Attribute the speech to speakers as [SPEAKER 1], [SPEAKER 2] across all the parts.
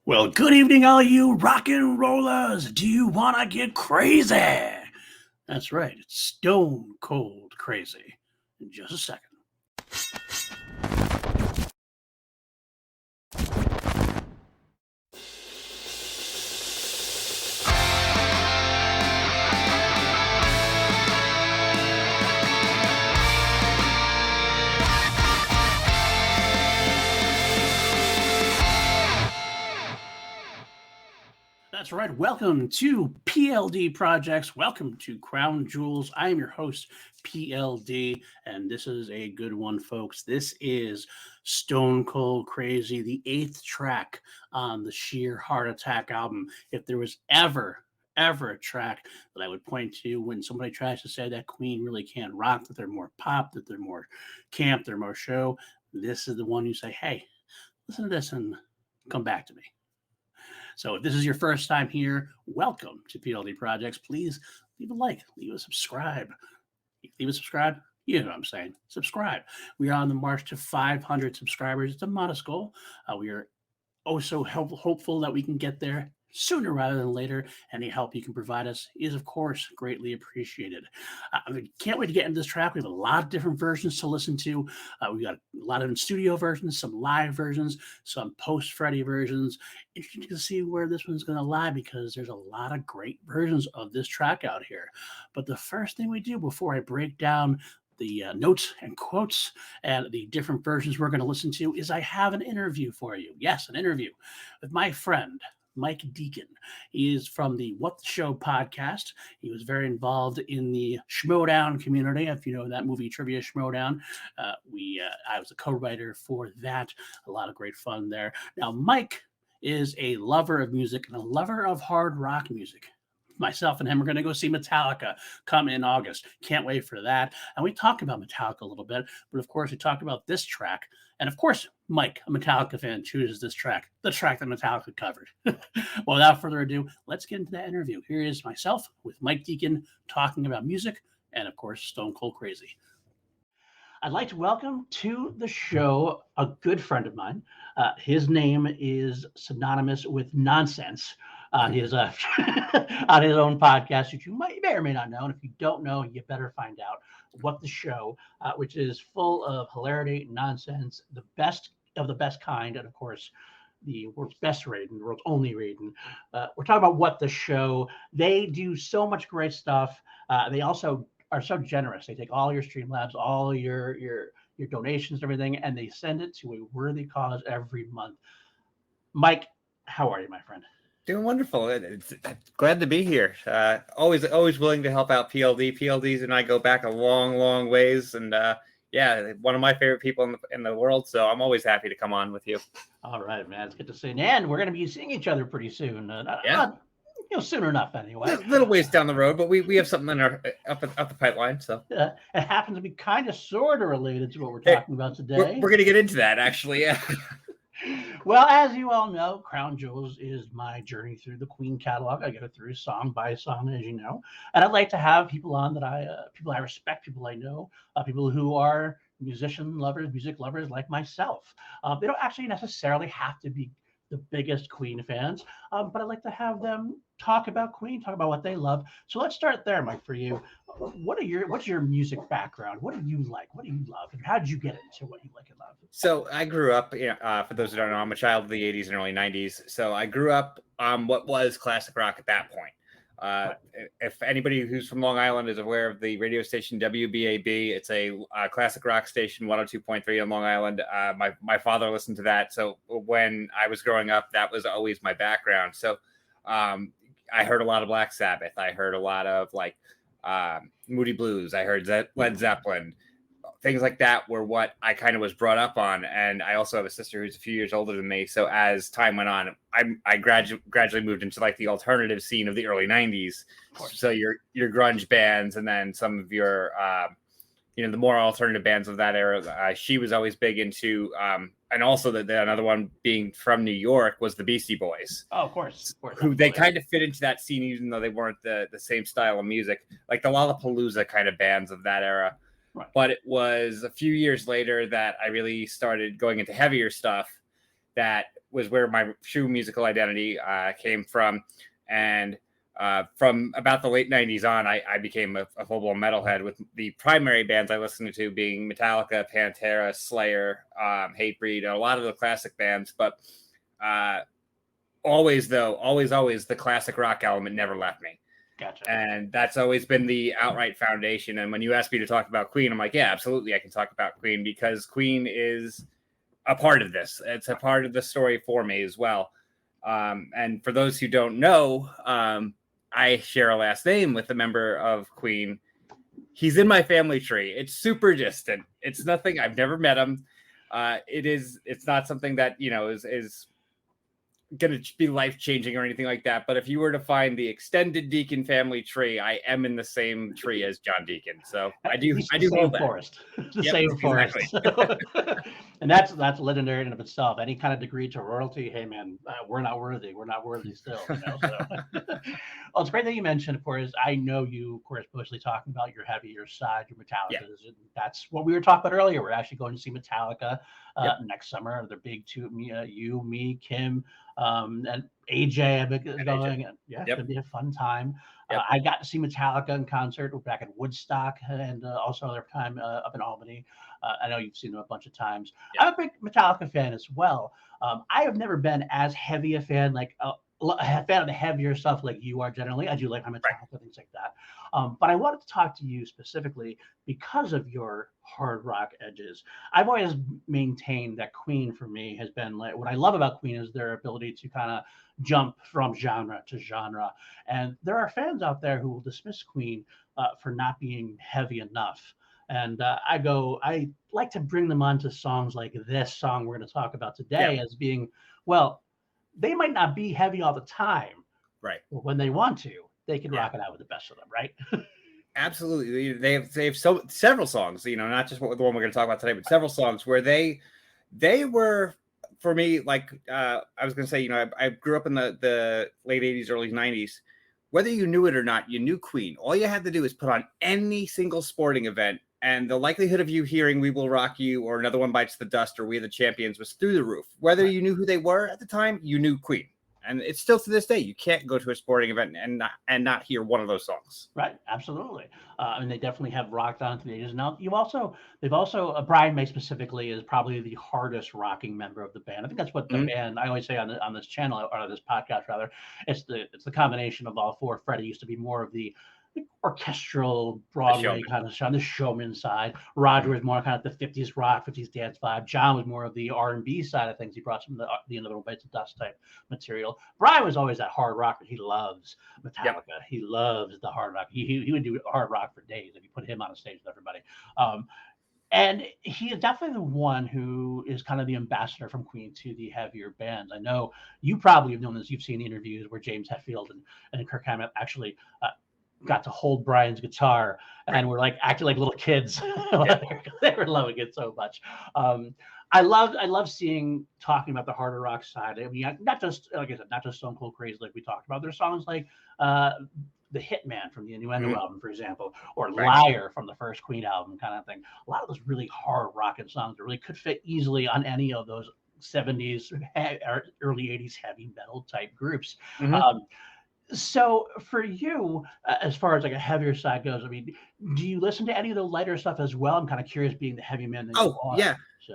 [SPEAKER 1] Well, good evening, all you rock and rollers. Do you want to get crazy? That's right, it's stone cold crazy. In just a second. That's right. Welcome to PLD Projects. Welcome to Crown Jewels. I am your host, PLD, and this is a good one, folks. This is Stone Cold Crazy, the 8th track on the Sheer Heart Attack album. If there was ever a track that I would point to when somebody tries to say that Queen really can't rock, that they're more pop, that they're more camp, they're more show, this is the one you say, hey, listen to this and come back to me. So if this is your first time here, welcome to PLD Projects. Please leave a like, leave a subscribe. Leave a subscribe. You know what I'm saying. Subscribe. We are on the march to 500 subscribers. It's a modest goal. We are so hopeful that we can get there sooner rather than later. Any help you can provide us is, of course, greatly appreciated. I can't wait to get into this track. We have a lot of different versions to listen to. We got a lot of studio versions, some live versions, some post-Freddie versions. Interesting to see where this one's going to lie because there's a lot of great versions of this track out here. But the first thing we do before I break down the notes and quotes and the different versions we're going to listen to is I have an interview for you. Yes, an interview with my friend, Mike Deacon. He is from the What the Show podcast. He was very involved in the Schmodown community. If you know that movie Trivia Schmodown, I was a co-writer for that. A lot of great fun there. Now, Mike is a lover of music and a lover of hard rock music. Myself and him are going to go see Metallica come in August. Can't wait for that. And we talk about Metallica a little bit, but of course we talked about this track. And of course, Mike, a Metallica fan, chooses this track, the track that Metallica covered. Well, without further ado, let's get into that interview. Here is myself with Mike Deacon talking about music and, of course, Stone Cold Crazy. I'd like to welcome to the show a good friend of mine. His name is synonymous with nonsense on his on his own podcast, which you may or may not know. And if you don't know, you better find out. What the Show, which is full of hilarity, nonsense, the best of the best kind, and of course, the world's best rating, the world's only rating. We're talking about What the Show. They do so much great stuff. They also are so generous. They take all your Streamlabs, all your donations, and everything, and they send it to a worthy cause every month. Mike, how are you, my friend?
[SPEAKER 2] Doing wonderful. It's glad to be here. Always willing to help out PLD. PLDs and I go back a long ways, and one of my favorite people in the world. So I'm always happy to come on with you.
[SPEAKER 1] All right, man. It's good to see you. And we're going to be seeing each other pretty soon. Soon enough anyway.
[SPEAKER 2] A little ways down the road, but we have something in our up the pipeline. So
[SPEAKER 1] it happens to be kind of sort of related to what we're talking about today.
[SPEAKER 2] We're going to get into that, actually. Yeah.
[SPEAKER 1] Well, as you all know, Crown Jewels is my journey through the Queen catalog. I go through song by song, as you know, and I'd like to have people on that people I respect, people I know, people who are music lovers like myself. They don't actually necessarily have to be the biggest Queen fans, but I'd like to have them talk about Queen, talk about what they love. So let's start there, Mike. For you, what's your music background? What do you like? What do you love? And how did you get into what you like and love?
[SPEAKER 2] So I grew up, for those who don't know, I'm a child of the 80s and early 90s. So I grew up on what was classic rock at that point. Right. If anybody who's from Long Island is aware of the radio station WBAB, it's a classic rock station, 102.3 on Long Island. My father listened to that. So when I was growing up, that was always my background. So I heard a lot of Black Sabbath. I heard a lot of Moody Blues. I heard Led Zeppelin. Things like that were what I kind of was brought up on. And I also have a sister who's a few years older than me. So as time went on, I gradually moved into the alternative scene of the early 90s. So your grunge bands, and then some of your, the more alternative bands of that era. She was always big into, and also another one being from New York was the Beastie Boys.
[SPEAKER 1] Oh, of course.
[SPEAKER 2] Who they kind of fit into that scene, even though they weren't the same style of music, like the Lollapalooza kind of bands of that era.
[SPEAKER 1] Right.
[SPEAKER 2] But it was a few years later that I really started going into heavier stuff that was where my true musical identity came from. And from about the late 90s on, I became a full-blown metalhead, with the primary bands I listened to being Metallica, Pantera, Slayer, Hatebreed, a lot of the classic bands. But always the classic rock element never left me.
[SPEAKER 1] Gotcha.
[SPEAKER 2] And that's always been the outright foundation. And when you ask me to talk about Queen, I'm like, yeah, absolutely, I can talk about Queen, because Queen is a part of this. It's a part of the story for me as well. And for those who don't know, I share a last name with a member of Queen. He's in my family tree. It's super distant. It's nothing. I've never met him. It's not something that, is going to be life-changing or anything like that. But if you were to find the extended Deacon family tree, I am in the same tree as John Deacon. So I do hold that.
[SPEAKER 1] Forest. The same forest. And that's legendary in and of itself. Any kind of degree to royalty, hey man, we're not worthy. We're not worthy still. So. Well, it's great that you mentioned, of course, I know you, of course, mostly talking about your heavier side, your Metallicas. Yeah. That's what we were talking about earlier. We're actually going to see Metallica next summer. They're big two, you, me, Kim, and AJ is going. Yeah, it's gonna be a fun time. I got to see Metallica in concert back at Woodstock, and also another time up in Albany. I know you've seen them a bunch of times. I'm a big Metallica fan as well. I have never been as heavy a fan, like a fan of the heavier stuff like you are generally. I do like Metallica, things like that. But I wanted to talk to you specifically because of your hard rock edges. I've always maintained that Queen for me has been like, what I love about Queen is their ability to kind of jump from genre to genre. And there are fans out there who will dismiss Queen for not being heavy enough. And I like to bring them onto songs like this song we're going to talk about today as being, well, they might not be heavy all the time.
[SPEAKER 2] Right.
[SPEAKER 1] But when they want to, they can rock it out with the best of them, right?
[SPEAKER 2] Absolutely. They have several songs, not just the one we're going to talk about today, but several songs where they were, for me, like I was going to say, I grew up in the late 80s, early 90s. Whether you knew it or not, you knew Queen. All you had to do is put on any single sporting event, and the likelihood of you hearing "We Will Rock You" or "Another One Bites the Dust" or "We Are the Champions" was through the roof. Whether you knew who they were at the time, you knew Queen. And it's still to this day. You can't go to a sporting event and not hear one of those songs.
[SPEAKER 1] Right, absolutely. And they definitely have rocked on to the ages. Now, they've also Brian May specifically is probably the hardest rocking member of the band. I think that's what the band, I always say on this channel, or this podcast rather, it's the combination of all four. Freddie used to be more of the orchestral Broadway kind of show, on the showman side. Roger was more kind of the 50s rock, 50s dance vibe. John was more of the R&B side of things. He brought some of the Another One Bites the Dust type material. Brian was always that hard rocker. He loves Metallica. He loves the hard rock. He would do hard rock for days if you put him on a stage with everybody. And he is definitely the one who is kind of the ambassador from Queen to the heavier bands. I know you probably have known this. You've seen interviews where James Hetfield and Kirk Hammett actually got to hold Brian's guitar and were like acting like little kids. They were loving it so much. I love talking about the harder rock side. I mean, not just, like I said, not just Stone Cold Crazy like we talked about. There's songs like The Hitman from the Innuendo album, for example, or Liar from the first Queen album kind of thing. A lot of those really hard rocking songs that really could fit easily on any of those 70s or early 80s heavy metal type groups. So for you, as far as like a heavier side goes, I mean, do you listen to any of the lighter stuff as well? I'm kind of curious, being the heavy man that you are.
[SPEAKER 2] Yeah.
[SPEAKER 1] So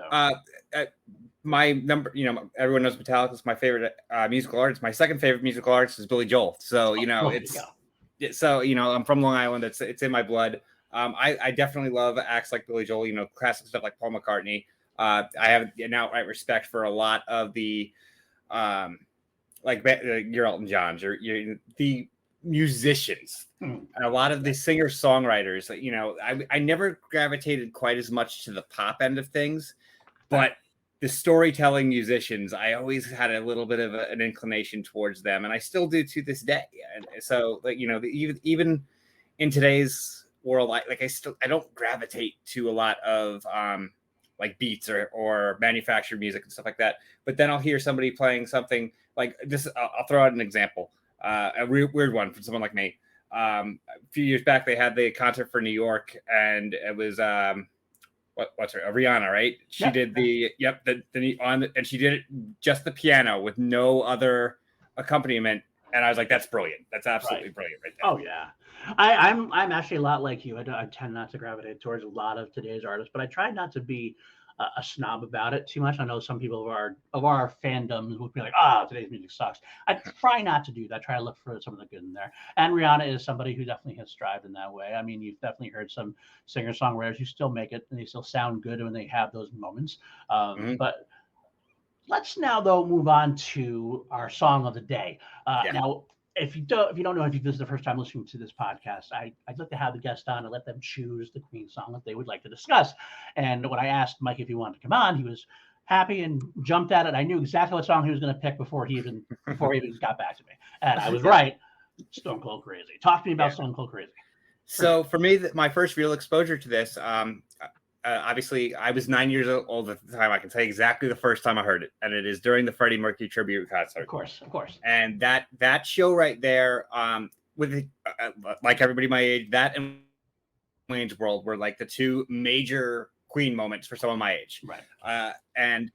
[SPEAKER 2] my number, everyone knows Metallica is my favorite musical artist. My second favorite musical artist is Billy Joel. So I'm from Long Island. It's in my blood. I definitely love acts like Billy Joel. Classic stuff like Paul McCartney. I have an outright respect for a lot of the like your Elton Johns or the musicians and a lot of the singer-songwriters. I never gravitated quite as much to the pop end of things, but the storytelling musicians, I always had a little bit of an inclination towards them, and I still do to this day. And so, even in today's world, I don't gravitate to a lot of like beats or manufactured music and stuff like that. But then I'll hear somebody playing something like this. I'll throw out an example, a weird one for someone like me. A few years back, they had the concert for New York, and it was what's her Rihanna, right? She
[SPEAKER 1] Yep.
[SPEAKER 2] did and she did it just the piano with no other accompaniment. And I was like, that's brilliant. That's absolutely brilliant right there.
[SPEAKER 1] Oh yeah, I'm actually a lot like you. I tend not to gravitate towards a lot of today's artists, but I try not to be a snob about it too much. I know some people of our fandoms would be like, "Ah, today's music sucks." I try not to do that. I try to look for some of the good in there. And Rihanna is somebody who definitely has strived in that way. I mean, you've definitely heard some singer songwriters who still make it and they still sound good when they have those moments. But let's now though move on to our song of the day. Now, if you don't know, if this is the first time listening to this podcast, I'd like to have the guest on and let them choose the Queen song that they would like to discuss. And when I asked Mike if he wanted to come on, he was happy and jumped at it. I knew exactly what song he was going to pick before he even got back to me, and I was right. Stone Cold Crazy. Talk to me about Stone Cold Crazy.
[SPEAKER 2] So for me, my first real exposure to this, obviously, I was 9 years old at the time. I can tell you exactly the first time I heard it, and it is during the Freddie Mercury tribute concert.
[SPEAKER 1] Of course.
[SPEAKER 2] And that show right there, with like everybody my age, that and Wayne's World were like the two major Queen moments for someone my age.
[SPEAKER 1] Right.
[SPEAKER 2] And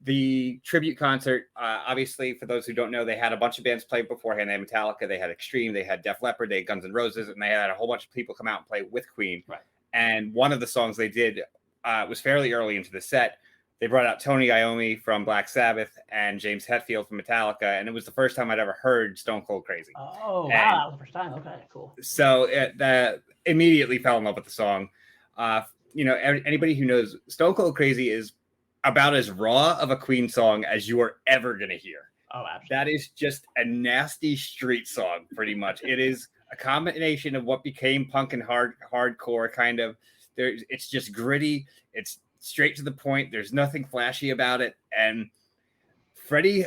[SPEAKER 2] the tribute concert, obviously, for those who don't know, they had a bunch of bands play beforehand. They had Metallica, they had Extreme, they had Def Leppard, they had Guns N' Roses, and they had a whole bunch of people come out and play with Queen.
[SPEAKER 1] Right.
[SPEAKER 2] And one of the songs they did was fairly early into the set. They brought out Tony Iommi from Black Sabbath and James Hetfield from Metallica, and it was the first time I'd ever heard Stone Cold Crazy.
[SPEAKER 1] Oh, wow, that was the first time. Okay, cool.
[SPEAKER 2] So immediately fell in love with the song. Anybody who knows, Stone Cold Crazy is about as raw of a Queen song as you are ever going to hear.
[SPEAKER 1] Oh, absolutely.
[SPEAKER 2] That is just a nasty street song, pretty much. It is a combination of what became punk and hardcore kind of. It's just gritty. It's straight to the point. There's nothing flashy about it. And Freddie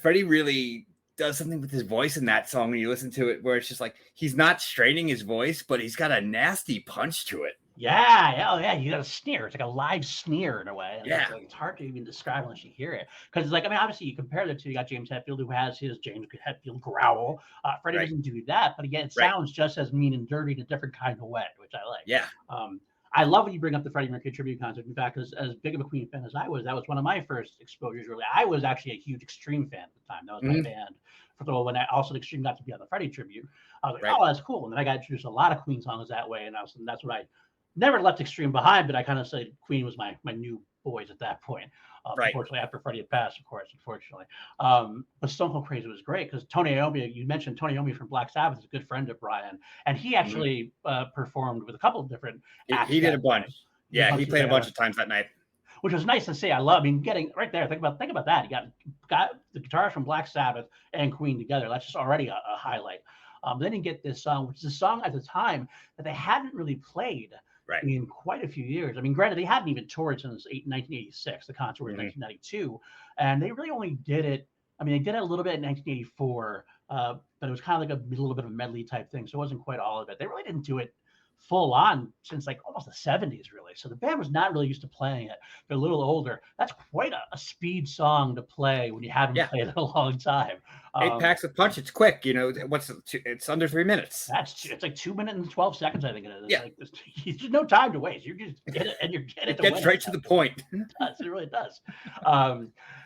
[SPEAKER 2] really does something with his voice in that song when you listen to it, where it's just like he's not straining his voice, but he's got a nasty punch to it.
[SPEAKER 1] Yeah. You got a sneer. It's like a live sneer in a way.
[SPEAKER 2] Yeah.
[SPEAKER 1] It's hard to even describe unless you hear it. Because it's like, I mean, obviously you compare the two. You got James Hetfield, who has his James Hetfield growl. Freddie doesn't do that, but again, it sounds just as mean and dirty in a different kind of way, which I like.
[SPEAKER 2] Yeah.
[SPEAKER 1] I love when you bring up the Freddie Mercury tribute concert. In fact, as big of a Queen fan as I was, that was one of my first exposures. Really, I was actually a huge Extreme fan at the time. That was my band. When Extreme got to be on the Freddie tribute, I was like, oh, that's cool. And then I got introduced to a lot of Queen songs that way, and that's what I never left Extreme behind. But I kind of said Queen was my new boys at that point. Unfortunately, after Freddie had passed, of course, unfortunately. But Stone Cold Crazy was great because Tony Iommi, you mentioned Tony Iommi from Black Sabbath, is a good friend of Brian, and he actually performed with a couple of different acts.
[SPEAKER 2] He did a bunch. Yeah, he played a bunch of times that night,
[SPEAKER 1] which was nice to see. Getting right there. Think about that. You got the guitars from Black Sabbath and Queen together. That's just already a highlight. Then you get this song, which is a song at the time that they hadn't really played in quite a few years. I mean, granted, they hadn't even toured since 1986. The concert was in 1992, and they really only did it. I mean, they did it a little bit in 1984, but it was kind of like a little bit of a medley type thing, so it wasn't quite all of it. They really didn't do it full on since like almost the 70s, really. So the band was not really used to playing it. They're a little older. That's quite a speed song to play when you haven't played it in a long time.
[SPEAKER 2] It packs a punch. It's quick. It's under 3 minutes.
[SPEAKER 1] It's like 2 minutes and 12 seconds, I think it is.
[SPEAKER 2] Yeah.
[SPEAKER 1] There's no time to waste. You just get it and you're getting it.
[SPEAKER 2] It gets right to the point.
[SPEAKER 1] It really does.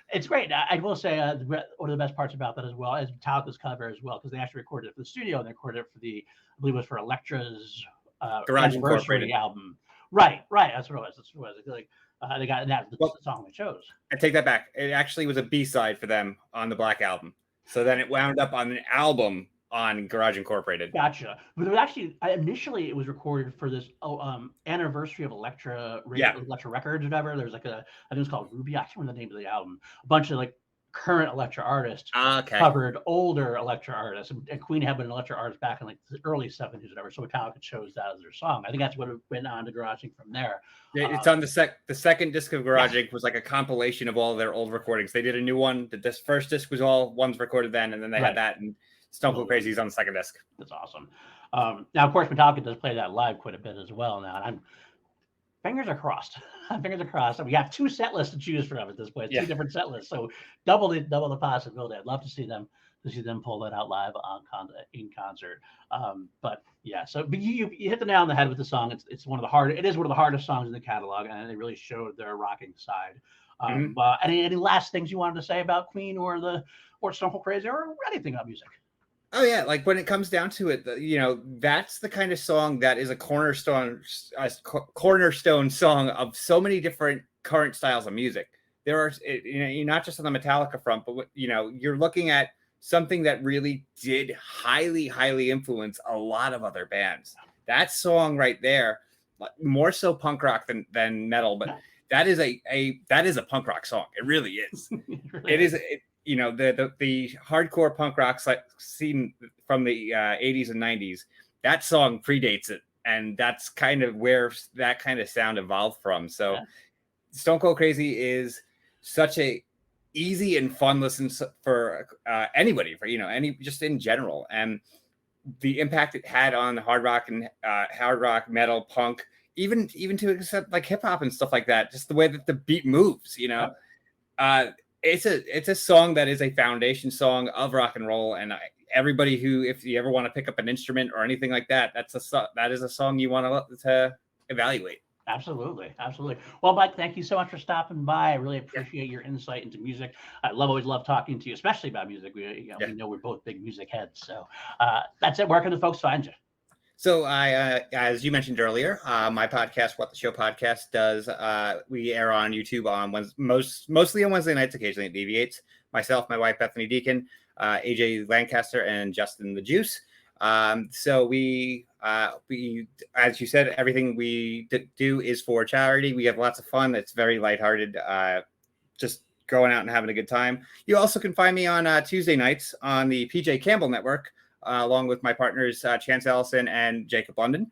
[SPEAKER 1] It's great. I will say one of the best parts about that as well is Metallica's cover as well, because they actually recorded it for the studio and they recorded it for I believe it was for Elektra's
[SPEAKER 2] Garage Incorporated
[SPEAKER 1] album. Right. That's what it was. Like they got that the song they chose.
[SPEAKER 2] I take that back. It actually was a B-side for them on the Black Album. So then it wound up on an album on Garage Incorporated.
[SPEAKER 1] Gotcha. But it was actually initially it was recorded for this anniversary of Elektra Records or whatever. There's like I think it was called Ruby. I can't remember the name of the album. A bunch of like current Elektra artists covered older Elektra artists, and Queen had been an Elektra artist back in like the early 70s or whatever, so Metallica chose that as their song. I think that's what went on to Garage Inc. from there.
[SPEAKER 2] It's on the second disc of Garage Inc. was like a compilation of all their old recordings. They did a new one. The first disc was all ones recorded then, and then they had that, and Stone Cold Crazy's on the second disc.
[SPEAKER 1] That's awesome. Now, of course, Metallica does play that live quite a bit as well now, and fingers are crossed. Fingers are crossed. And we have 2 set lists to choose from at this point.
[SPEAKER 2] Yeah.
[SPEAKER 1] 2 different set lists. So double the possibility. I'd love to see them pull that out live in concert. But yeah, so but you hit the nail on the head with the song. It is one of the hardest songs in the catalog, and they really showed their rocking side. Any last things you wanted to say about Queen or Stone Cold Crazy or anything about music?
[SPEAKER 2] Oh yeah, like when it comes down to it, that's the kind of song that is a cornerstone song of so many different current styles of music. There are, you're not just on the Metallica front, but you're looking at something that really did highly, highly influence a lot of other bands. That song right there, more so punk rock than metal, but that is a punk rock song. It really is. It is. The hardcore punk rock scene from the 80s and 90s, that song predates it, and that's kind of where that kind of sound evolved from. So Stone Cold Crazy is such a easy and fun listen for anybody, just in general, and the impact it had on hard rock and hard rock, metal, punk, even to accept like hip hop and stuff like that, just the way that the beat moves, it's a song that is a foundation song of rock and roll, and everybody who, if you ever want to pick up an instrument or anything like that, that is a song you want to evaluate.
[SPEAKER 1] Absolutely. Well, Mike, thank you so much for stopping by. I really appreciate your insight into music. I always love talking to you, especially about music. We know we're both big music heads. So that's it. Where can the folks find you?
[SPEAKER 2] So as you mentioned earlier, my podcast, What the Show Podcast, does we air on YouTube on mostly on Wednesday nights. Occasionally it deviates. Myself, my wife Bethany Deacon, AJ Lancaster, and Justin the Juice. So we, as you said, everything we do is for charity. We have lots of fun. It's very lighthearted. Just going out and having a good time. You also can find me on Tuesday nights on the PJ Campbell Network. Along with my partners, Chance Ellison and Jacob London.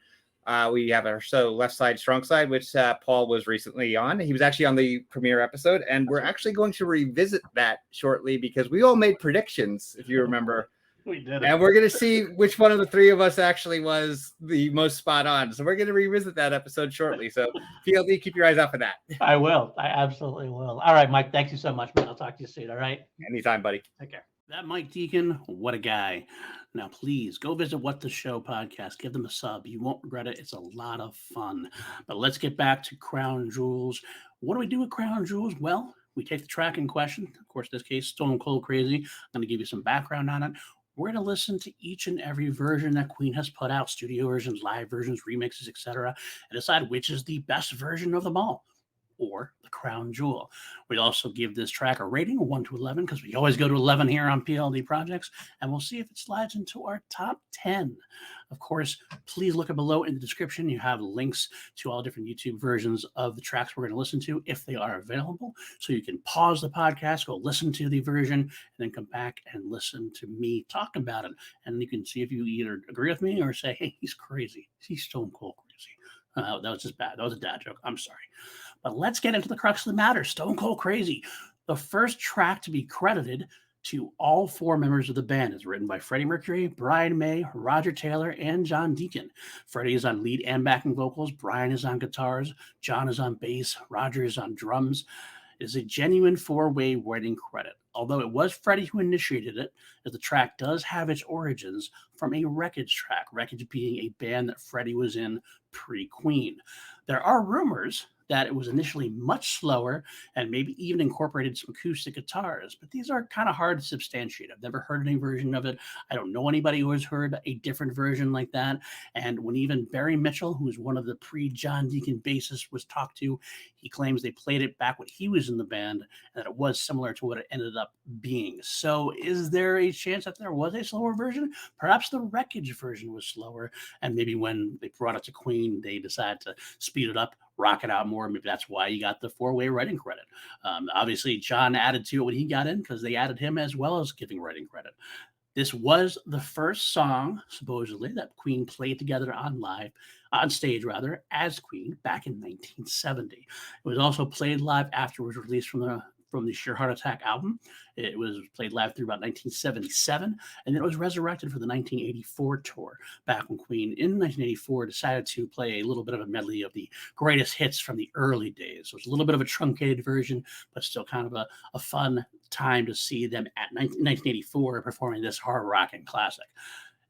[SPEAKER 2] We have our show Left Side, Strong Side, which Paul was recently on. He was actually on the premiere episode, and we're actually going to revisit that shortly because we all made predictions, if you remember.
[SPEAKER 1] We did.
[SPEAKER 2] And we're going to see which one of the three of us actually was the most spot on. So we're going to revisit that episode shortly. So PLD, keep your eyes out for that.
[SPEAKER 1] I will. I absolutely will. All right, Mike, thank you so much, man. I'll talk to you soon, all right?
[SPEAKER 2] Anytime, buddy.
[SPEAKER 1] Take care. That Mike Deacon, what a guy. Now, please go visit What the Show Podcast. Give them a sub. You won't regret it. It's a lot of fun. But let's get back to Crown Jewels. What do we do with Crown Jewels? Well, we take the track in question. Of course, in this case, Stone Cold Crazy. I'm going to give you some background on it. We're going to listen to each and every version that Queen has put out, studio versions, live versions, remixes, etc., and decide which is the best version of them all, or the crown jewel. We also give this track a rating, 1 to 11, because we always go to 11 here on PLD Projects, and we'll see if it slides into our top 10. Of course, please look below in the description. You have links to all different YouTube versions of the tracks we're going to listen to if they are available. So you can pause the podcast, go listen to the version, and then come back and listen to me talk about it. And you can see if you either agree with me or say, hey, he's crazy. He's stone cold crazy. That was just bad. That was a dad joke. I'm sorry. But let's get into the crux of the matter. Stone Cold Crazy. The first track to be credited to all 4 members of the band is written by Freddie Mercury, Brian May, Roger Taylor, and John Deacon. Freddie is on lead and backing vocals. Brian is on guitars. John is on bass. Roger is on drums. It is a genuine 4-way writing credit. Although it was Freddie who initiated it, as the track does have its origins from a Wreckage track, Wreckage being a band that Freddie was in pre-Queen. There are rumors that it was initially much slower and maybe even incorporated some acoustic guitars, but these are kind of hard to substantiate. I've never heard any version of it. I don't know anybody who has heard a different version like that. And when even Barry Mitchell, who was one of the pre-John Deacon bassists, was talked to, he claims they played it back when he was in the band and that it was similar to what it ended up being. So is there a chance that there was a slower version? Perhaps the Wreckage version was slower, and maybe when they brought it to Queen, they decided to speed it up, rock it out more. Maybe that's why you got the 4-way writing credit. Obviously, John added to it when he got in because they added him as well as giving writing credit. This was the first song, supposedly, that Queen played together on stage, as Queen back in 1970. It was also played live after it was released from from the Sheer Heart Attack album. It was played live through about 1977, and then it was resurrected for the 1984 tour, back when Queen in 1984 decided to play a little bit of a medley of the greatest hits from the early days. So it's a little bit of a truncated version, but still kind of a fun time to see them at 1984 performing this hard rocking classic.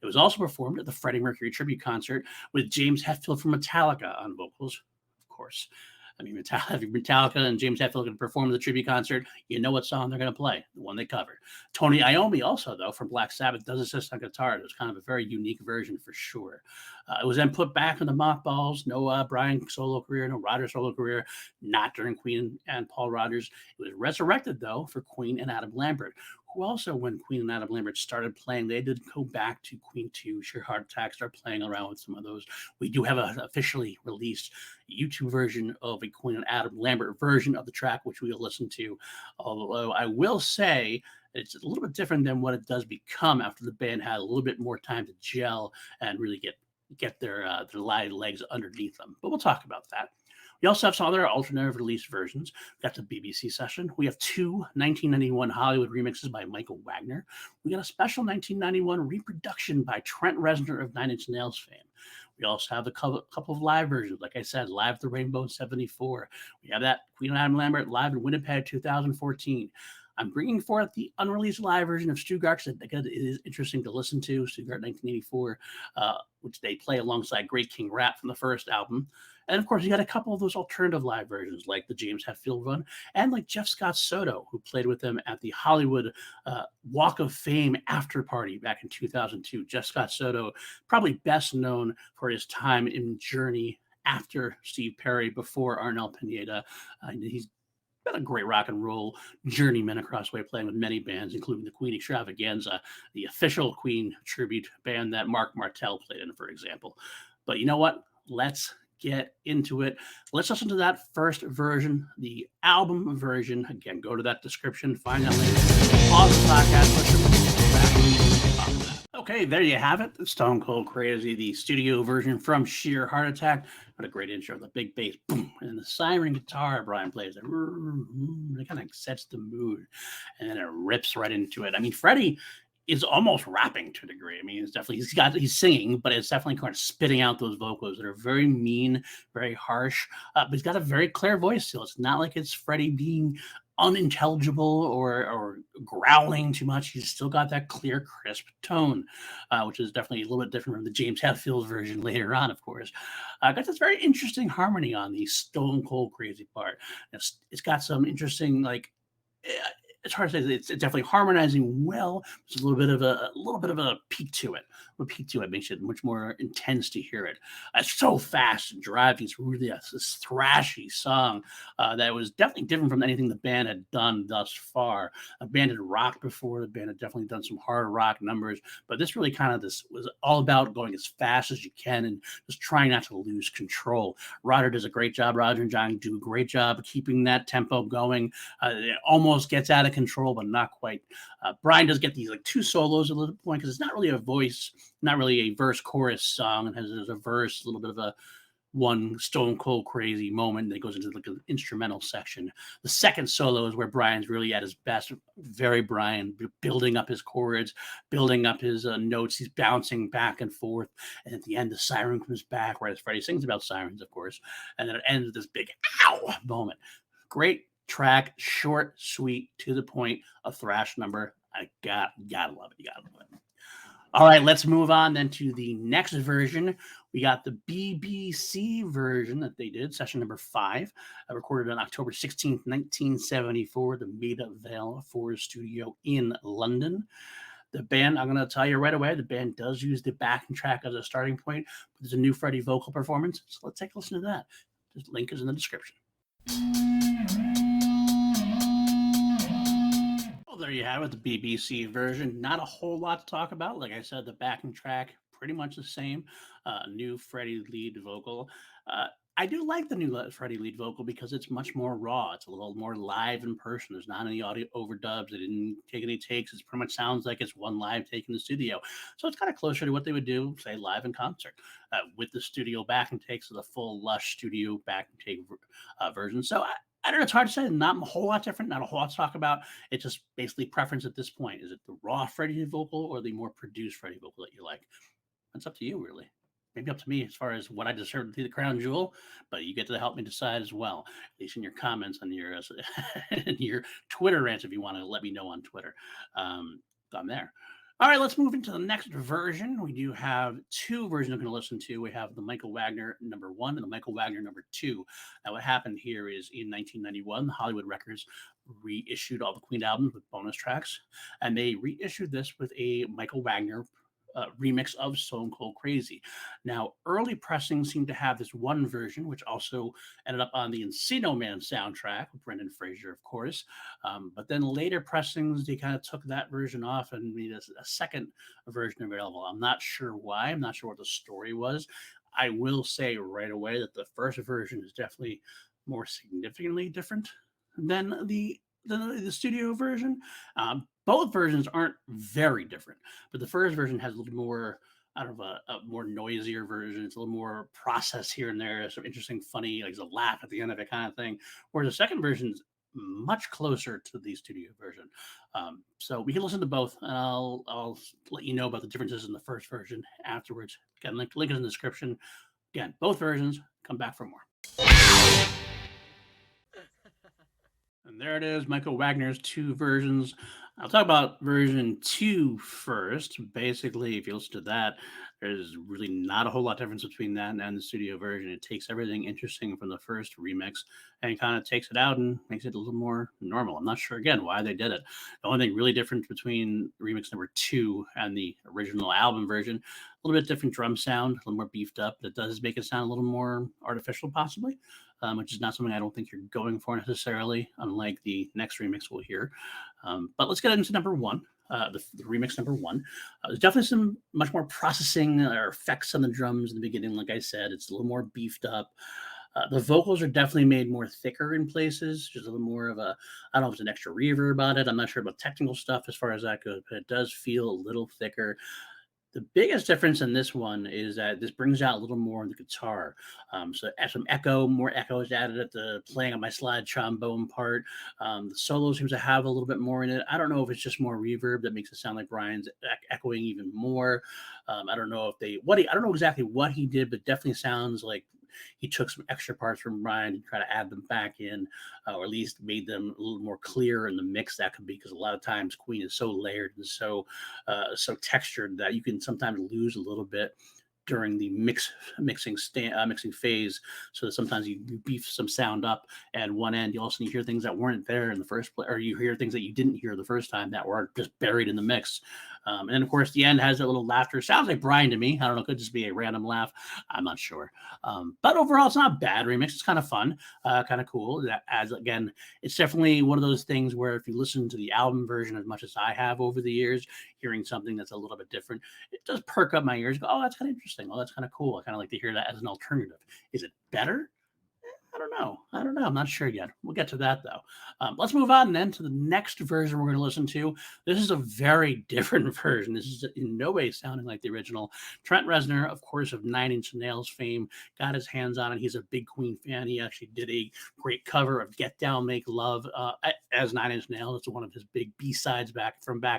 [SPEAKER 1] It was also performed at the Freddie Mercury tribute concert with James Hetfield from Metallica on vocals, of course. I mean, Metallica and James Hetfield can perform the tribute concert. You know what song they're going to play, the one they covered. Tony Iommi also, though, from Black Sabbath, does assist on guitar. It was kind of a very unique version for sure. It was then put back in the mothballs. No Brian solo career, no Rodgers solo career, not during Queen and Paul Rodgers. It was resurrected, though, for Queen and Adam Lambert, who also, when Queen and Adam Lambert started playing, they did go back to Queen 2, Sheer Heart Attack, start playing around with some of those. We do have an officially released YouTube version of a Queen and Adam Lambert version of the track, which we'll listen to. Although I will say it's a little bit different than what it does become after the band had a little bit more time to gel and really get their live legs underneath them. But we'll talk about that. We also have some other alternative release versions. We got the BBC session. We have 2 1991 Hollywood remixes by Michael Wagner. We got a special 1991 reproduction by Trent Reznor of Nine Inch Nails fame. We also have a couple of live versions. Like I said, Live at the Rainbow in 74. We have that Queen and Adam Lambert live in Winnipeg 2014. I'm bringing forth the unreleased live version of Stuttgart because it is interesting to listen to. Stuttgart 1984, which they play alongside Great King Rat from the first album. And of course, you got a couple of those alternative live versions, like the James Hetfield one, and like Jeff Scott Soto, who played with them at the Hollywood Walk of Fame after party back in 2002. Jeff Scott Soto, probably best known for his time in Journey after Steve Perry, before Arnel Pineda. He's been a great rock and roll journeyman across the way, playing with many bands, including the Queen Extravaganza, the official Queen tribute band that Mark Martel played in, for example. But you know what? Let's get into it. Let's listen to that first version, the album version. Again, go to that description, find that link, pause the podcast, Okay, there you have it. Stone Cold Crazy, the studio version from Sheer Heart Attack. What a great intro. The big bass, boom, and the siren guitar Brian plays. It kind of sets the mood, and then it rips right into it. I mean, Freddie is almost rapping to a degree. I mean, it's definitely he's singing, but it's definitely kind of spitting out those vocals that are very mean, very harsh. But he's got a very clear voice still. It's not like it's Freddie being unintelligible or growling too much. He's still got that clear, crisp tone, which is definitely a little bit different from the James Hetfield version later on, of course. Got this very interesting harmony on the Stone Cold Crazy part. It's got some interesting, like, it's hard to say. It's definitely harmonizing well. There's a little bit of a peak to it. A peak to it makes it much more intense to hear it. It's so fast and driving. It's really this thrashy song that was definitely different from anything the band had done thus far. The band had rocked before. The band had definitely done some hard rock numbers, but this really this was all about going as fast as you can and just trying not to lose control. Roger does a great job. Roger and John do a great job of keeping that tempo going. It almost gets out of control, but not quite. Brian does get these like 2 solos at a little point, because it's not really a voice, not really a verse chorus song. It has a verse, a little bit of a one Stone Cold Crazy moment that goes into like an instrumental section. The second solo is where Brian's really at his best. Very Brian, building up his chords, building up his notes. He's bouncing back and forth. And at the end, the siren comes back, right as Freddie sings about sirens, of course. And then it ends with this big ow moment. Great track, short, sweet, to the point, a thrash number. I gotta love it. You gotta love it. All right, let's move on then to the next version. We got the BBC version that they did, session number 5, recorded on October 16th, 1974, the Maida Vale Forest Studio in London. The band, I'm going to tell you right away, the band does use the backing track as a starting point, but there's a new Freddie vocal performance, so let's take a listen to that. The link is in the description. There you have it, the BBC version. Not a whole lot to talk about. Like I said, the backing track, pretty much the same. New Freddie lead vocal. I do like the new Freddie lead vocal because it's much more raw. It's a little more live in person. There's not any audio overdubs. They didn't take any takes. It pretty much sounds like it's one live take in the studio. So it's kind of closer to what they would do, say, live in concert with the studio backing takes of the full lush studio backing take version. So I don't know. It's hard to say. Not a whole lot different. Not a whole lot to talk about. It's just basically preference at this point. Is it the raw Freddie vocal or the more produced Freddie vocal that you like? That's up to you, really. Maybe up to me as far as what I deserve to be the crown jewel, but you get to help me decide as well. At least in your comments and your in your Twitter rants, if you want to let me know on Twitter. I'm there. All right, let's move into the next version. We do have two versions I'm going to listen to. We have the Michael Wagner #1 and the Michael Wagner #2. Now, what happened here is in 1991, Hollywood Records reissued all the Queen albums with bonus tracks, and they reissued this with a Michael Wagner remix of Stone Cold Crazy. Now, early pressings seem to have this one version, which also ended up on the Encino Man soundtrack with Brendan Fraser, of course. But then later pressings, they kind of took that version off and made a second version available. I'm not sure why. I'm not sure what the story was. I will say right away that the first version is definitely more significantly different than the studio version. Both versions aren't very different, but the first version has a little more out of a more noisier version. It's a little more process here and there, some interesting, funny, like a laugh at the end of it kind of thing. Whereas the second version is much closer to the studio version. So we can listen to both, and I'll let you know about the differences in the first version afterwards. Again, link is in the description. Again, both versions. Come back for more. And there it is, Michael Wagner's two versions. I'll talk about version 2 first. Basically, if you listen to that, there's really not a whole lot of difference between that and the studio version. It takes everything interesting from the first remix and kind of takes it out and makes it a little more normal. I'm not sure, again, why they did it. The only thing really different between remix #2 and the original album version, a little bit different drum sound, a little more beefed up. It does make it sound a little more artificial, possibly. Which is not something I don't think you're going for necessarily, unlike the next remix we'll hear. But let's get into #1, the remix #1. There's definitely some much more processing or effects on the drums in the beginning. Like I said, it's a little more beefed up. The vocals are definitely made more thicker in places, just a little more of a, I don't know if it's an extra reverb on it. I'm not sure about technical stuff as far as that goes, but it does feel a little thicker. The biggest difference in this one is that this brings out a little more of the guitar. So some echo, more echo is added at the playing on my slide trombone part. The solo seems to have a little bit more in it. I don't know if it's just more reverb that makes it sound like Brian's echoing even more. I don't know if I don't know exactly what he did, but definitely sounds like he took some extra parts from Brian and try to add them back in, or at least made them a little more clear in the mix. That could be because a lot of times Queen is so layered and so textured that you can sometimes lose a little bit during the mixing phase, so that sometimes you beef some sound up and one end you also hear things that weren't there in the first place, or you hear things that you didn't hear the first time that were just buried in the mix. And then of course the end has that little laughter. Sounds like Brian to me. I don't know, it could just be a random laugh, I'm not sure. But overall it's not a bad remix. It's kind of fun, kind of cool. That adds, again, it's definitely one of those things where if you listen to the album version as much as I have over the years, hearing something that's a little bit different, it does perk up my ears. Go, oh, that's kind of interesting. Oh, that's kind of cool. I kind of like to hear that as an alternative. Is it better? I don't know. I'm not sure yet. We'll get to that though. Let's move on then to the next version we're going to listen to. This is a very different version. This is in no way sounding like the original. Trent Reznor, of course, of Nine Inch Nails fame, got his hands on it. He's a big Queen fan. He actually did a great cover of "Get Down, Make Love" as Nine Inch Nails. It's one of his big B-sides back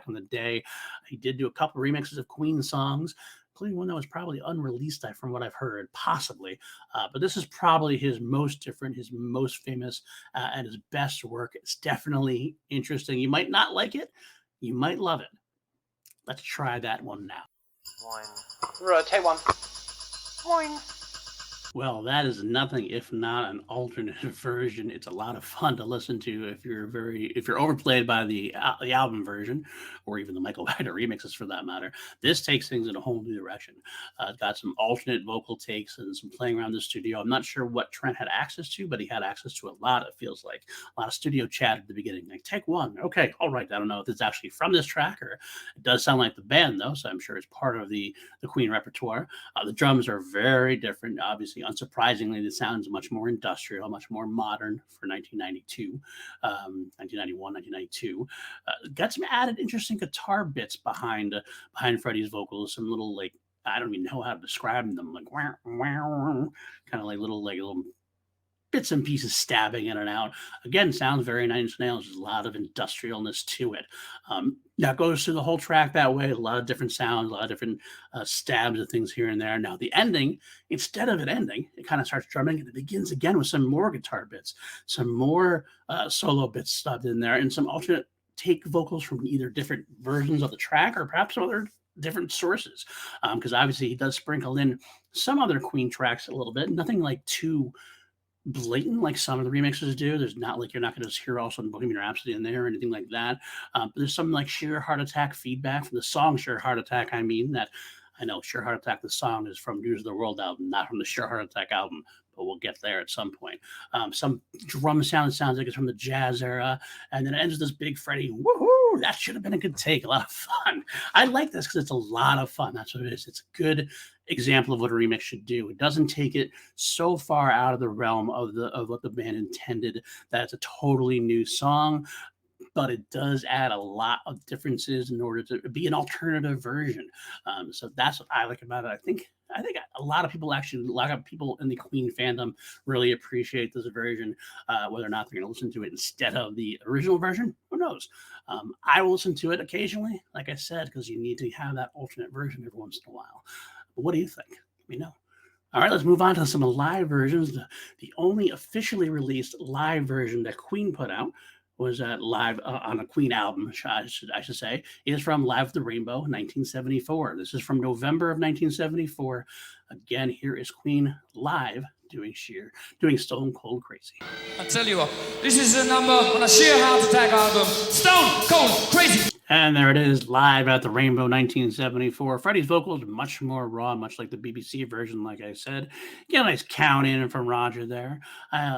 [SPEAKER 1] in the day. He did do a couple remixes of Queen songs, including one that was probably unreleased from what I've heard, possibly. But this is probably his most different, his most famous, and his best work. It's definitely interesting. You might not like it. You might love it. Let's try that one now.
[SPEAKER 3] Take one. Boing.
[SPEAKER 1] Well, that is nothing if not an alternate version. It's a lot of fun to listen to if you're overplayed by the album version, or even the Michael Wagner remixes for that matter. This takes things in a whole new direction. It's got some alternate vocal takes and some playing around the studio. I'm not sure what Trent had access to, but he had access to a lot. It feels like a lot of studio chat at the beginning, like take one. Okay, all right. I don't know if it's actually from this track, or it does sound like the band though, so I'm sure it's part of the Queen repertoire. The drums are very different, obviously. Unsurprisingly, the sound's much more industrial, much more modern for 1992, 1991, 1992. Got some added interesting guitar bits behind Freddie's vocals. Some little, like, I don't even know how to describe them, like wow, wow, kind of like little bits and pieces stabbing in and out. Again, sounds very Nine Inch Nails. There's a lot of industrialness to it. Now it goes through the whole track that way. A lot of different sounds, a lot of different stabs of things here and there. Now the ending, instead of it ending, it kind of starts drumming and it begins again with some more guitar bits, some more solo bits stuffed in there, and some alternate take vocals from either different versions of the track or perhaps some other different sources. Because obviously he does sprinkle in some other Queen tracks a little bit, nothing like too blatant like some of the remixes do. There's not like you're not going to hear also Bohemian Rhapsody in there or anything like that. But there's some like Sheer Heart Attack feedback from the song Sheer Heart Attack. I mean, that I know Sheer Heart Attack, the song is from News of the World album, not from the Sheer Heart Attack album, but we'll get there at some point. Some drum sounds like it's from the jazz era, and then it ends with this big Freddie woohoo. That should have been a good take, a lot of fun. I like this because it's a lot of fun. That's what it is. It's a good example of what a remix should do. It doesn't take it so far out of the realm of what the band intended that it's a totally new song, but it does add a lot of differences in order to be an alternative version. So that's what I like about it. I think a lot of people in the Queen fandom really appreciate this version. Whether or not they're going to listen to it instead of the original version, who knows? I will listen to it occasionally, like I said, because you need to have that alternate version every once in a while. But what do you think? Let me know. All right, let's move on to some live versions. The only officially released live version that Queen put out was live on a Queen album, I should say, is from Live at the Rainbow, 1974. This is from November of 1974. Again, here is Queen live doing Stone Cold Crazy.
[SPEAKER 4] I tell you what, this is a number on a Sheer Heart Attack album, Stone Cold Crazy.
[SPEAKER 1] And there it is, Live at the Rainbow, 1974. Freddie's vocals much more raw, much like the BBC version, like I said. Get a nice count in from Roger there.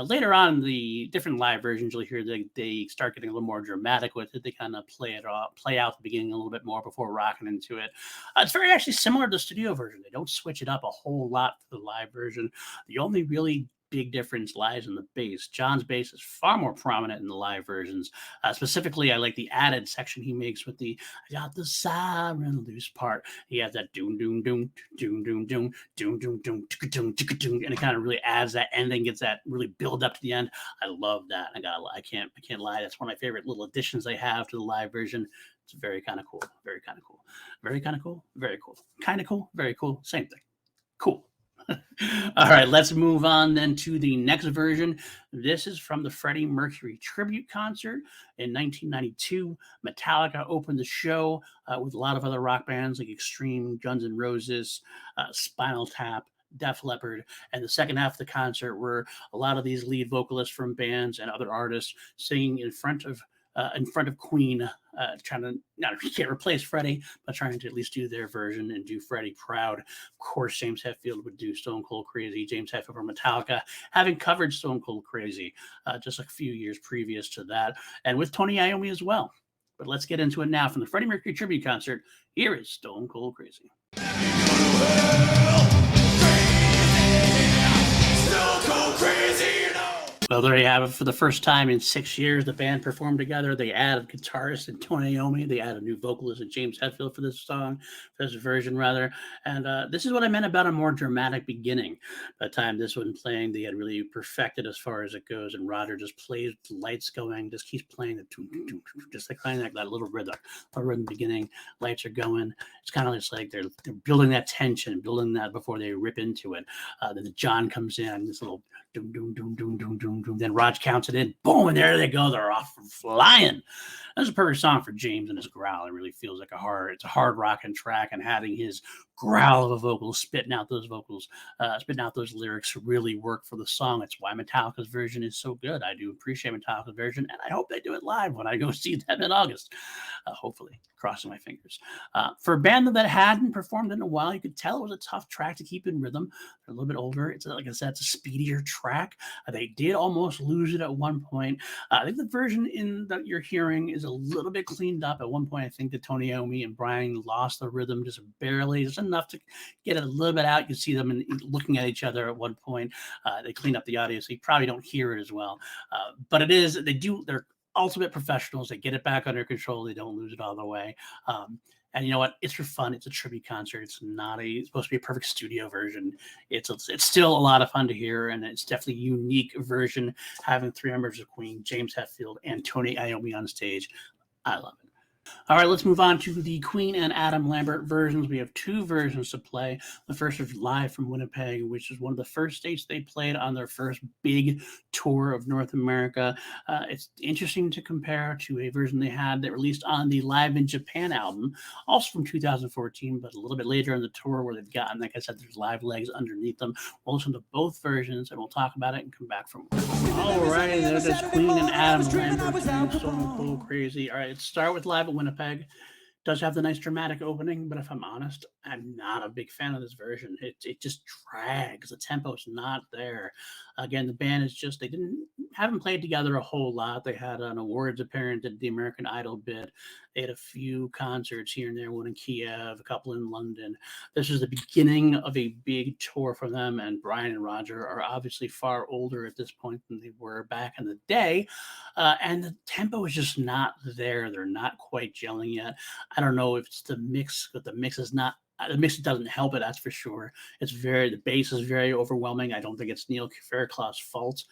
[SPEAKER 1] Later on, the different live versions, you'll hear they start getting a little more dramatic with it. They kind of play out the beginning a little bit more before rocking into it. It's very actually similar to the studio version. They don't switch it up a whole lot for the live version. The only really big difference lies in the bass. John's bass is far more prominent in the live versions. Specifically, I like the added section he makes with the "I got the siren loose" part. He has that doom doom doom doom doom doom doom doom doom doom doom, and it kind of really adds that ending, gets that really build up to the end. I love that. I can't lie. That's one of my favorite little additions they have to the live version. It's very kind of cool. Very kind of cool. Very kind of cool. Very cool. Kind of cool. Very cool. Same thing. Cool. All right, let's move on then to the next version. This is from the Freddie Mercury tribute concert in 1992. Metallica opened the show with a lot of other rock bands like Extreme, Guns N' Roses, Spinal Tap, Def Leppard, and the second half of the concert were a lot of these lead vocalists from bands and other artists singing in front of Queen, trying to, you can't replace Freddie, but trying to at least do their version and do Freddie proud. Of course, James Hetfield would do Stone Cold Crazy. James Hetfield from Metallica, having covered Stone Cold Crazy just a few years previous to that, and with Tony Iommi as well. But let's get into it now. From the Freddie Mercury tribute concert, here is Stone Cold Crazy. Well, there you have it. For the first time in 6 years, the band performed together. They added guitarist and Tony Iommi. They added new vocalist and James Hetfield for this song, for this version rather. And this is what I meant about a more dramatic beginning. By the time this one playing, they had really perfected as far as it goes. And Roger just plays the lights going, just keeps playing the just like playing that little rhythm. A rhythm beginning, lights are going. It's kind of just like they're building that tension, building that before they rip into it. Then John comes in, this little doom doom doom doom doom doom doom. Then Raj counts it in. Boom, and there they go. They're off flying. That's a perfect song for James and his growl. It really feels like it's a hard rocking track, and having his growl of a vocal spitting out those vocals, spitting out those lyrics really work for the song. That's why Metallica's version is so good. I do appreciate Metallica's version, and I hope they do it live when I go see them in August. Hopefully, crossing my fingers. For a band that hadn't performed in a while, you could tell it was a tough track to keep in rhythm. They're a little bit older. It's like I said, it's a speedier track. They did almost lose it at one point. I think the version that you're hearing is a little bit cleaned up. At one point, I think that Tony Iommi and Brian lost the rhythm just barely, just enough to get it a little bit out. You can see them looking at each other at one point. They cleaned up the audio, so you probably don't hear it as well. But they're ultimate professionals. They get it back under control. They don't lose it all the way. And you know what? It's for fun. It's a tribute concert. It's supposed to be a perfect studio version. It's still a lot of fun to hear, and it's definitely a unique version, having 3 members of Queen, James Hetfield and Tony Iommi on stage. I love it. All right, let's move on to the Queen and Adam Lambert versions. We have 2 versions to play. The first is live from Winnipeg, which is one of the first states they played on their first big tour of North America. It's interesting to compare to a version they had that released on the Live in Japan album, also from 2014, but a little bit later in the tour where they've gotten, like I said, there's live legs underneath them. We'll listen to both versions, and we'll talk about it and come back from it. All right, there's Queen and Adam Lambert doing Stone Cold Crazy. All right, let's start with live at Winnipeg. Does have the nice dramatic opening, but if I'm honest, I'm not a big fan of this version. It just drags. The tempo's not there. Again, the band is just, haven't played together a whole lot. They had an awards appearance at the American Idol bit. They had a few concerts here and there, one in Kiev, a couple in London. This is the beginning of a big tour for them, and Brian and Roger are obviously far older at this point than they were back in the day, and the tempo is just not there. They're not quite gelling yet. I don't know if it's the mix, but the mix doesn't help it, that's for sure. The bass is very overwhelming. I don't think it's Neil Fairclough's fault,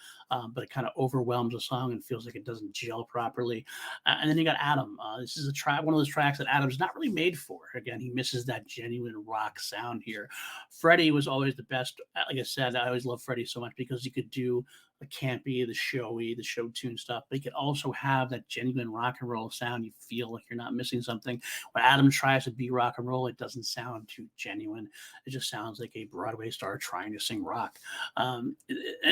[SPEAKER 1] but it kind of overwhelms the song and feels like it doesn't gel properly. And then you got Adam. This is one of those tracks that Adam's not really made for. Again, he misses that genuine rock sound here. Freddie was always the best. Like I said, I always loved Freddie so much because he could do the campy, the showy, the show tune stuff, but he could also have that genuine rock and roll sound. You feel like you're not missing something. When Adam tries to be rock and roll, it doesn't sound too genuine. It just sounds like a Broadway star trying to sing rock. And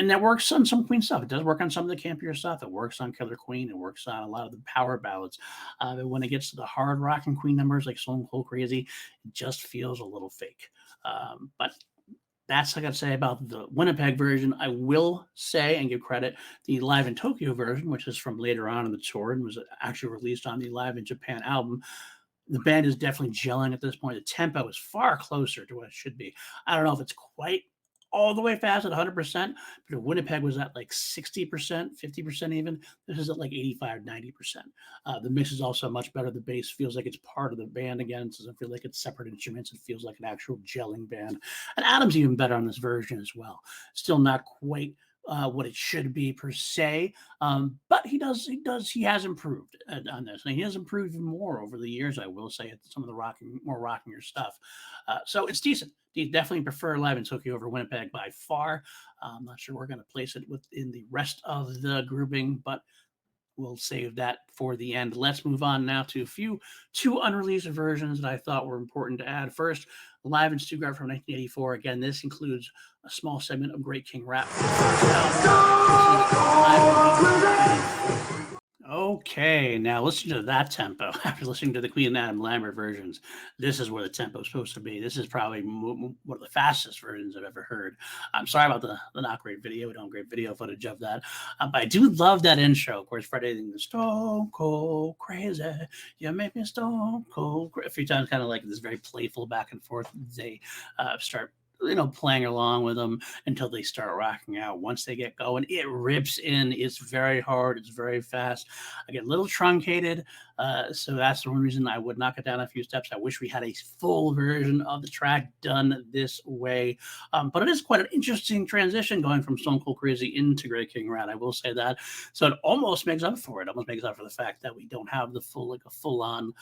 [SPEAKER 1] that works on some Queen stuff. It does work on some of the campier stuff. It works on Killer Queen. It works on a lot of the power ballads. But when it gets to the hard rock and Queen numbers like Stone Cold Crazy, it just feels a little fake. But that's like I say about the Winnipeg version. I will say and give credit, the Live in Tokyo version, which is from later on in the tour and was actually released on the Live in Japan album. The band is definitely gelling at this point. The tempo is far closer to what it should be. I don't know if it's quite all the way fast at 100%, but if Winnipeg was at like 60%, 50% even, this is at like 85, 90%. The mix is also much better. The bass feels like it's part of the band again. It doesn't feel like it's separate instruments. It feels like an actual gelling band. And Adam's even better on this version as well. Still not quite what it should be per se, but he has improved on this, and he has improved even more over the years. I will say at some of the more rockier stuff. So it's decent. Definitely prefer Live in Tokyo over Winnipeg by far. I'm not sure we're going to place it within the rest of the grouping, but we'll save that for the end. Let's move on now to two unreleased versions that I thought were important to add. First, Live in Stuttgart from 1984. Again, this includes a small segment of Great King Rap. Okay, now listen to that tempo. After listening to the Queen and Adam Lambert versions, this is where the tempo is supposed to be. This is probably one of the fastest versions I've ever heard. I'm sorry about the not great video. We don't have great video footage of that. But I do love that intro. Of course, Freddie in the Stone Cold Crazy. You make me stone cold. A few times, kind of like this very playful back and forth. They start playing along with them until they start rocking out. Once they get going, it rips in. It's very hard. It's very fast. I get a little truncated. So that's the one reason I would knock it down a few steps. I wish we had a full version of the track done this way. But it is quite an interesting transition going from Stone Cold Crazy into Great King Rat. I will say that. So it almost makes up for it. Almost makes up for the fact that we don't have the full-on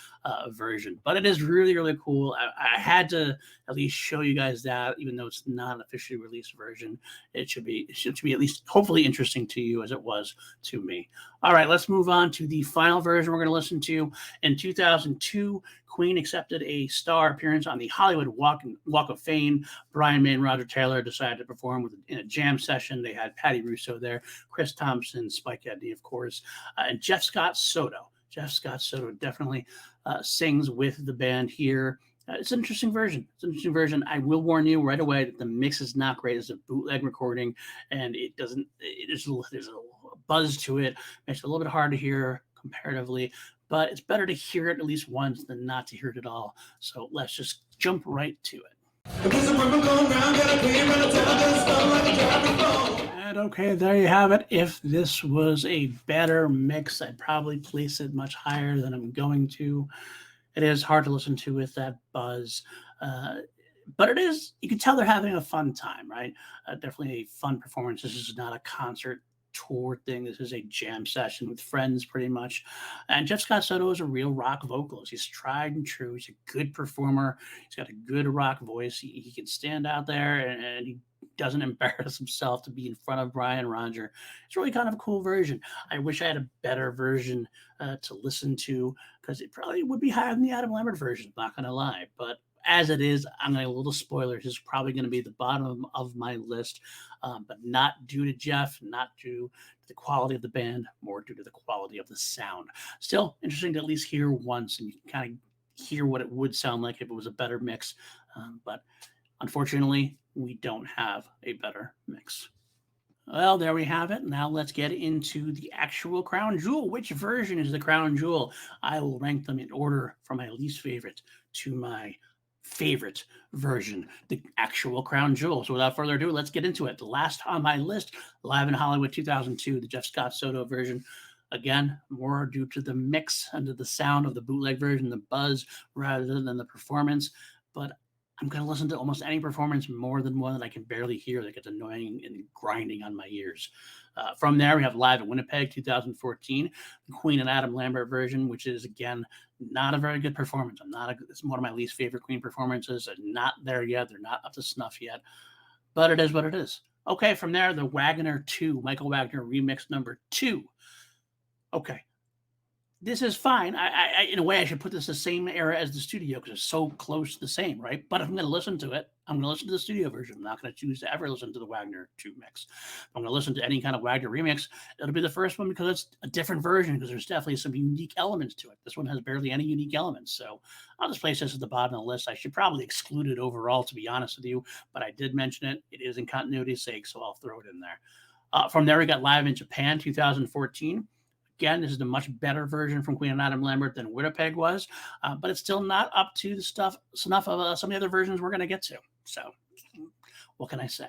[SPEAKER 1] version. But it is really, really cool. I had to at least show you guys that, even though it's not an officially released version. It should be at least hopefully interesting to you as it was to me. All right, let's move on to the final version we're going to listen to. In 2002, Queen accepted a star appearance on the Hollywood Walk of Fame. Brian May and Roger Taylor decided to perform in a jam session. They had Patty Russo there, Chris Thompson, Spike Edney, of course, and Jeff Scott Soto. Jeff Scott Soto definitely sings with the band here. It's an interesting version. I will warn you right away that the mix is not great. It's a bootleg recording, and there's a buzz to it. Makes it a little bit hard to hear comparatively, but it's better to hear it at least once than not to hear it at all. So let's just jump right to it. And okay, there you have it. If this was a better mix, I'd probably place it much higher than I'm going to. It is hard to listen to with that buzz. But it is, you can tell they're having a fun time, right? Definitely a fun performance. This is not a concert tour thing. This is a jam session with friends, pretty much. And Jeff Scott Soto is a real rock vocalist. He's tried and true. He's a good performer. He's got a good rock voice. He can stand out there and he doesn't embarrass himself to be in front of Brian Roger. It's really kind of a cool version. I wish I had a better version to listen to because it probably would be higher than the Adam Lambert version, not going to lie. But as it is, I'm going to a little spoilers. This is probably going to be the bottom of my list, but not due to Jeff, not due to the quality of the band, more due to the quality of the sound. Still interesting to at least hear once, and you can kind of hear what it would sound like if it was a better mix. But unfortunately, we don't have a better mix. Well, there we have it. Now let's get into the actual crown jewel. Which version is the crown jewel? I will rank them in order from my least favorite to my favorite version, the actual crown jewel. So without further ado, let's get into it. The last on my list, Live in Hollywood 2002, the Jeff Scott Soto version. Again, more due to the mix and to the sound of the bootleg version, the buzz, rather than the performance. But I'm going to listen to almost any performance more than one that I can barely hear that gets annoying and grinding on my ears. From there, we have Live at Winnipeg 2014, the Queen and Adam Lambert version, which is, again, not a very good performance. It's one of my least favorite Queen performances. They're not there yet. They're not up to snuff yet. But it is what it is. Okay, from there, the Wagner 2, Michael Wagner remix number 2. Okay. This is fine. I in a way, I should put this the same era as the studio because it's so close to the same, right? But if I'm going to listen to it, I'm going to listen to the studio version. I'm not going to choose to ever listen to the Wagner 2 mix. If I'm going to listen to any kind of Wagner remix, it'll be the first one because it's a different version because there's definitely some unique elements to it. This one has barely any unique elements. So I'll just place this at the bottom of the list. I should probably exclude it overall, to be honest with you, but I did mention it. It is in continuity's sake, so I'll throw it in there. From there, we got Live in Japan 2014. Again, this is a much better version from Queen and Adam Lambert than Winnipeg was, but it's still not up to the snuff of some of the other versions we're going to get to. So what can I say?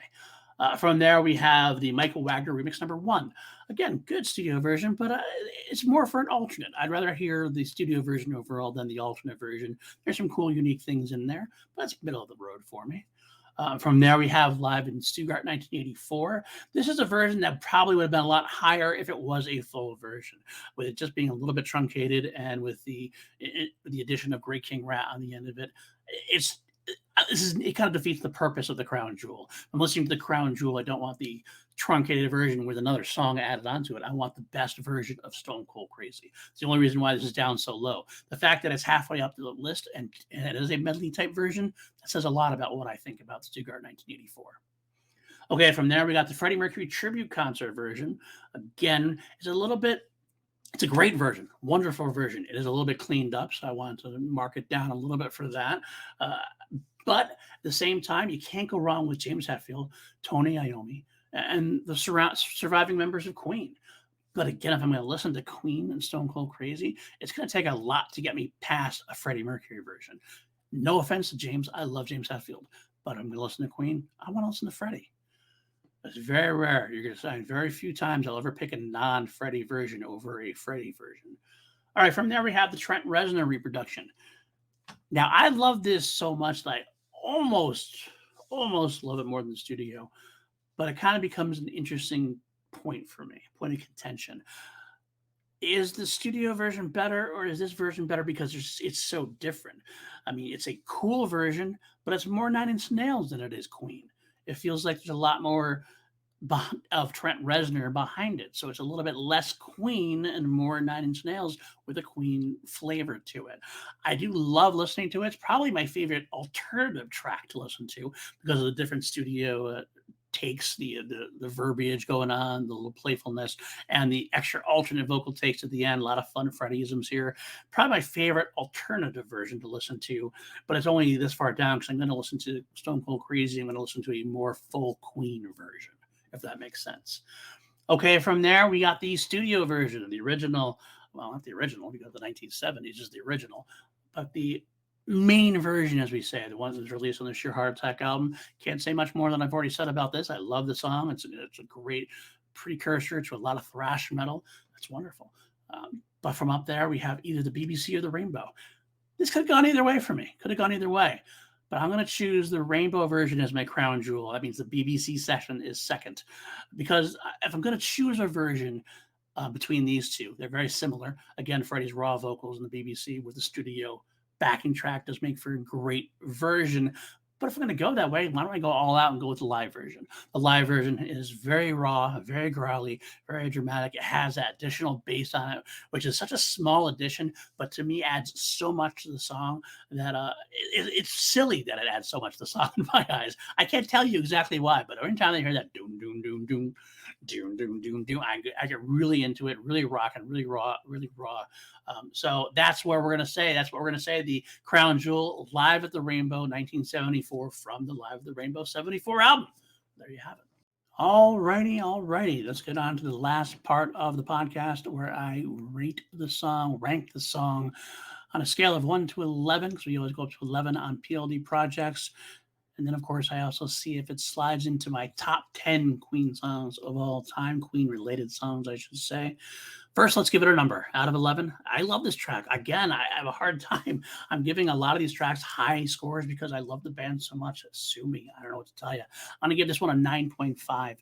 [SPEAKER 1] From there, we have the Michael Wagner remix number 1. Again, good studio version, but it's more for an alternate. I'd rather hear the studio version overall than the alternate version. There's some cool, unique things in there, but it's middle of the road for me. From there, we have Live in Stuttgart 1984. This is a version that probably would have been a lot higher if it was a full version, with it just being a little bit truncated and with the addition of Great King Rat on the end of it. It kind of defeats the purpose of the crown jewel. I'm listening to the crown jewel. I don't want the truncated version with another song added onto it. I want the best version of Stone Cold Crazy. It's the only reason why this is down so low. The fact that it's halfway up to the list and it is a medley type version, that says a lot about what I think about Stuttgart 1984. Okay, from there we got the Freddie Mercury tribute concert version. Again, it's a great version, wonderful version. It is a little bit cleaned up, so I wanted to mark it down a little bit for that. But at the same time, you can't go wrong with James Hetfield, Tony Iommi, and the surviving members of Queen. But again, if I'm going to listen to Queen and Stone Cold Crazy, it's going to take a lot to get me past a Freddie Mercury version. No offense to James. I love James Hetfield. But I'm going to listen to Queen. I want to listen to Freddie. It's very rare. You're going to find very few times I'll ever pick a non-Freddie version over a Freddie version. All right, from there we have the Trent Reznor reproduction. Now, I love this so much that I almost love it more than the studio, but it kind of becomes an interesting point for me, point of contention. Is the studio version better or is this version better because it's so different? I mean, it's a cool version, but it's more Nine Inch Nails than it is Queen. It feels like there's a lot more of Trent Reznor behind it. So it's a little bit less Queen and more Nine Inch Nails with a Queen flavor to it. I do love listening to it. It's probably my favorite alternative track to listen to because of the different studio takes, the verbiage going on, the little playfulness, and the extra alternate vocal takes at the end. A lot of fun Freddieisms here. Probably my favorite alternative version to listen to, but it's only this far down because I'm going to listen to Stone Cold Crazy. I'm going to listen to a more full Queen version, if that makes sense. Okay, from there, we got the studio version of the original. Well, not the original, because the 1970s, just the original. But the main version, as we say, the one that was released on the Sheer Heart Attack album. Can't say much more than I've already said about this. I love the song. It's a great precursor to a lot of thrash metal. It's wonderful. But from up there, we have either the BBC or the Rainbow. This could have gone either way for me. Could have gone either way. But I'm going to choose the Rainbow version as my crown jewel. That means the BBC session is second. Because if I'm going to choose a version between these two, they're very similar. Again, Freddie's raw vocals in the BBC with the studio backing track does make for a great version. But if I'm going to go that way, why don't I go all out and go with the live version? The live version is very raw, very growly, very dramatic. It has that additional bass on it, which is such a small addition, but to me adds so much to the song that it's silly that it adds so much to the song in my eyes. I can't tell you exactly why, but every time I hear that doom, doom, doom, doom, doom, doom, doom, doom, I get really into it, really rocking, really raw, really raw. So that's where we're going to say, that's what we're going to say, the crown jewel, Live at the Rainbow 1974 from the Live at the Rainbow 74 album. There you have it. All righty. Let's get on to the last part of the podcast where I rate the song, rank the song on a scale of 1 to 11, because we always go up to 11 on PLD projects. And then, of course, I also see if it slides into my top 10 Queen songs of all time, Queen-related songs, I should say. First, let's give it a number out of 11. I love this track. Again, I have a hard time. I'm giving a lot of these tracks high scores because I love the band so much. Sue me. I don't know what to tell you. I'm going to give this one a 9.5.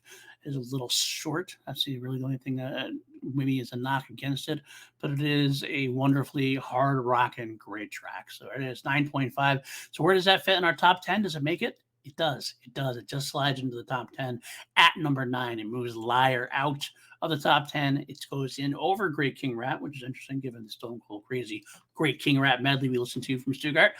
[SPEAKER 1] It's a little short. That's really the only thing that maybe is a knock against it. But it is a wonderfully hard rocking great track. So it is 9.5. So where does that fit in our top 10? Does it make it? It does. It does. It just slides into the top 10 at number 9. It moves Liar out of the top 10. It goes in over Great King Rat, which is interesting given the Stone Cold Crazy Great King Rat medley we listened to from Stuttgart.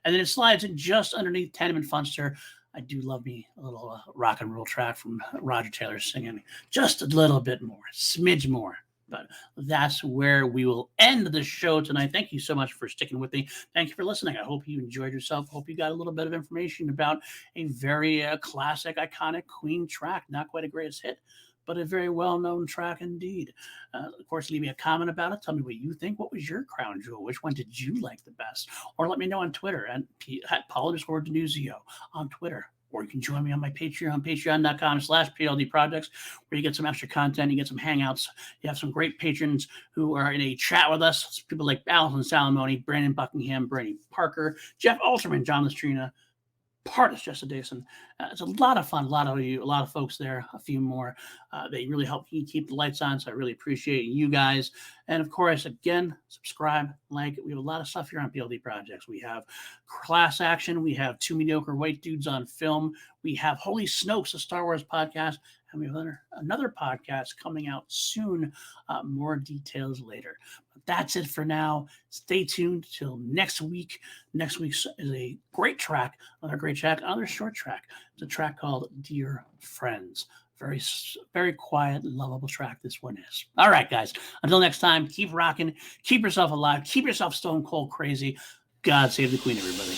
[SPEAKER 1] And then it slides in just underneath Tenement Funster. I do love me a little rock and roll track from Roger Taylor singing just a little bit more, smidge more. But that's where we will end the show tonight. Thank you so much for sticking with me. Thank you for listening. I hope you enjoyed yourself. Hope you got a little bit of information about a very classic, iconic Queen track. Not quite a greatest hit, but a very well-known track indeed. Of course, leave me a comment about it. Tell me what you think. What was your crown jewel? Which one did you like the best? Or let me know on Twitter at Paul_Denuzio on Twitter. Or you can join me on my Patreon, patreon.com/PLD Projects, where you get some extra content, you get some hangouts. You have some great patrons who are in a chat with us. People like Allison Salamone, Brandon Buckingham, Brady Parker, Jeff Alterman, John Lestrina, Partis, Jessa Dason. It's a lot of fun. A lot of folks there, a few more. They really help me keep the lights on, so I really appreciate you guys. And of course, again, subscribe, like. We have a lot of stuff here on PLD Projects. We have Class Action. We have Two Mediocre White Dudes on Film. We have Holy Snokes, a Star Wars podcast. And we have another podcast coming out soon. More details later. But that's it for now. Stay tuned till next week. Next week is a great track, another short track. It's a track called Dear Friends. Very, very quiet, lovable track this one is. All right, guys. Until next time, keep rocking. Keep yourself alive. Keep yourself stone cold crazy. God save the Queen, everybody.